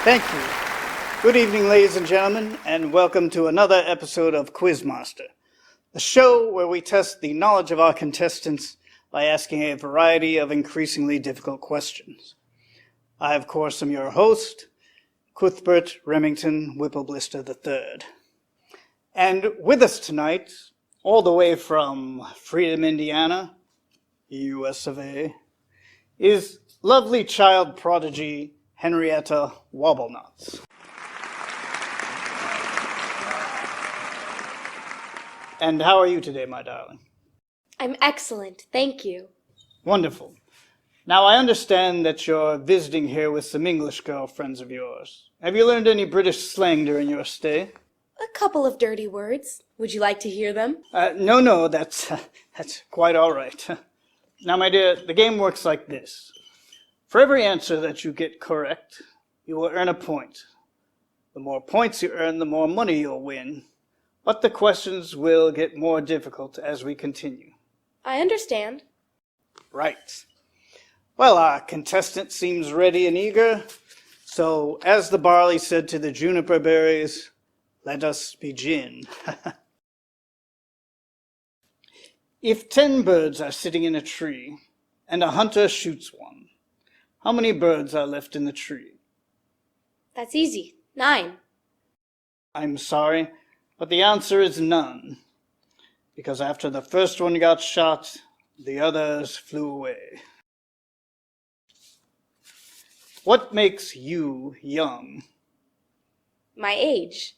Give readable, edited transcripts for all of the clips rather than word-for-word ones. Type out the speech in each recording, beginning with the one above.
Thank you. Good evening, ladies and gentlemen, and welcome to another episode of Quizmaster, the show where we test the knowledge of our contestants by asking a variety of increasingly difficult questions. I, of course, am your host, Cuthbert Remington Whippleblister III. And with us tonight, all the way from Freedom, Indiana, US of A, is lovely child prodigy Henrietta Wobbleknotts. And how are you today, my darling? I'm excellent, thank you. Wonderful. Now, I understand that you're visiting here with some English girlfriends of yours. Have you learned any British slang during your stay? A couple of dirty words. Would you like to hear them? No, that's quite all right. Now, my dear, the game works like this. For every answer that you get correct, you will earn a point. The more points you earn, the more money you'll win. But the questions will get more difficult as we continue. I understand. Right. Well, our contestant seems ready and eager. So, as the barley said to the juniper berries, let us begin. If 10 birds are sitting in a tree, and a hunter shoots one, how many birds are left in the tree? That's easy. 9. I'm sorry, but the answer is none. Because after the first one got shot, the others flew away. What makes you young? My age.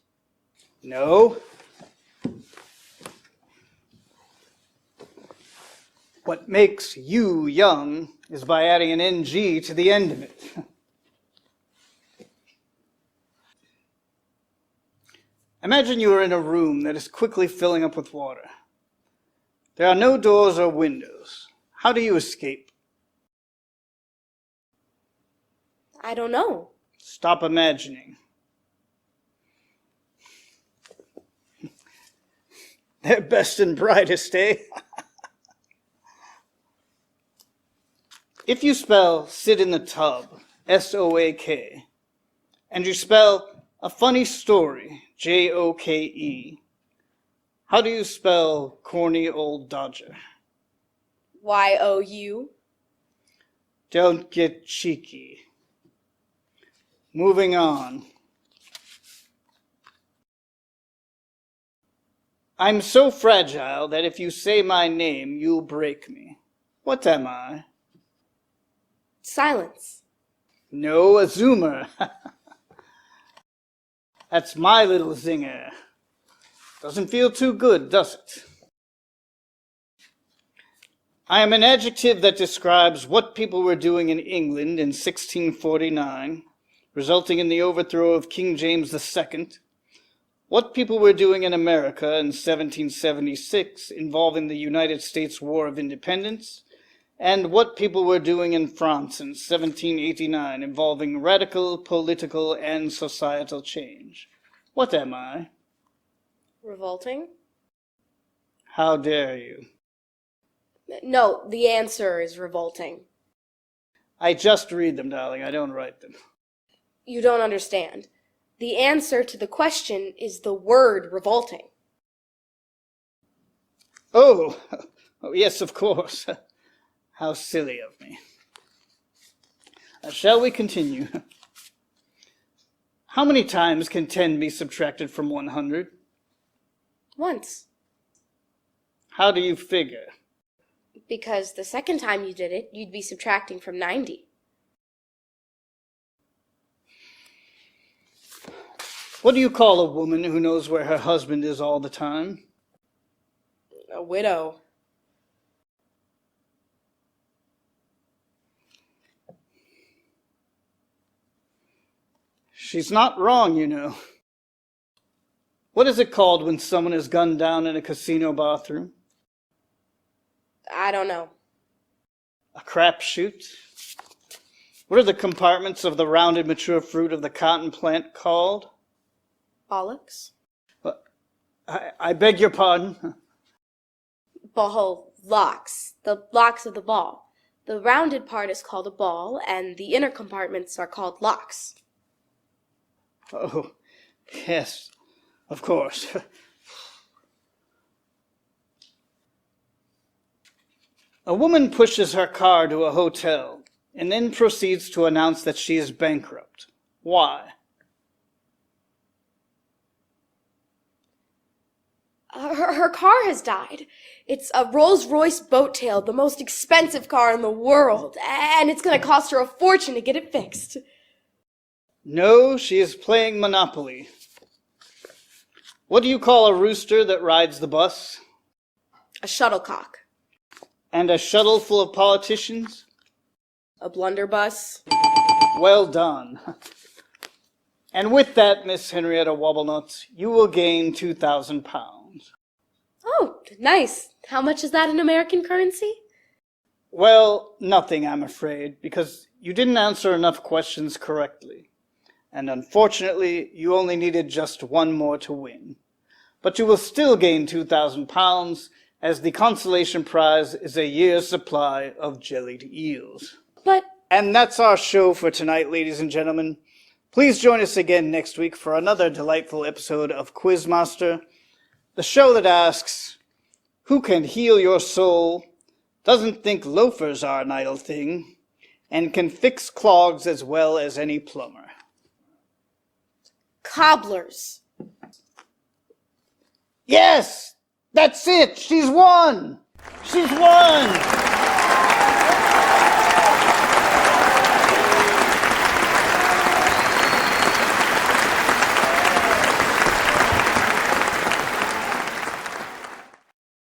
No. What makes you young is by adding an NG to the end of it. Imagine you are in a room that is quickly filling up with water. There are no doors or windows. How do you escape? I don't know. Stop imagining. They're best and brightest, eh? If you spell sit in the tub, S-O-A-K, and you spell a funny story, J-O-K-E, how do you spell corny old dodger? Y-O-U. Don't get cheeky. Moving on. I'm so fragile that if you say my name, you'll break me. What am I? Silence. No, a zoomer. That's my little zinger. Doesn't feel too good, does it? I am an adjective that describes what people were doing in England in 1649, resulting in the overthrow of King James II, what people were doing in America in 1776, involving the United States War of Independence, and what people were doing in France in 1789, involving radical political and societal change. What am I? Revolting? How dare you? No, the answer is revolting. I just read them, darling. I don't write them. You don't understand. The answer to the question is the word revolting. Oh, yes, of course. How silly of me. Shall we continue? How many times can 10 be subtracted from 100? Once. How do you figure? Because the second time you did it, you'd be subtracting from 90. What do you call a woman who knows where her husband is all the time? A widow. She's not wrong, you know. What is it called when someone is gunned down in a casino bathroom? I don't know. A crapshoot? What are the compartments of the rounded mature fruit of the cotton plant called? Bollocks? I beg your pardon? Ball locks. The locks of the ball. The rounded part is called a ball, and the inner compartments are called locks. Oh, yes, of course. A woman pushes her car to a hotel and then proceeds to announce that she is bankrupt. Why? Her car has died. It's a Rolls-Royce boat-tail, the most expensive car in the world, and it's going to cost her a fortune to get it fixed. No, she is playing Monopoly. What do you call a rooster that rides the bus? A shuttlecock. And a shuttle full of politicians? A blunderbuss. Well done. And with that, Miss Henrietta Wobbleknotts, you will gain 2,000 pounds. Oh, nice. How much is that in American currency? Well, nothing, I'm afraid, because you didn't answer enough questions correctly. And unfortunately, you only needed just one more to win. But you will still gain 2,000 pounds, as the consolation prize is a year's supply of jellied eels. But... And that's our show for tonight, ladies and gentlemen. Please join us again next week for another delightful episode of Quizmaster, the show that asks, who can heal your soul, doesn't think loafers are an idle thing, and can fix clogs as well as any plumber. Cobblers. Yes! That's it! She's won! She's won!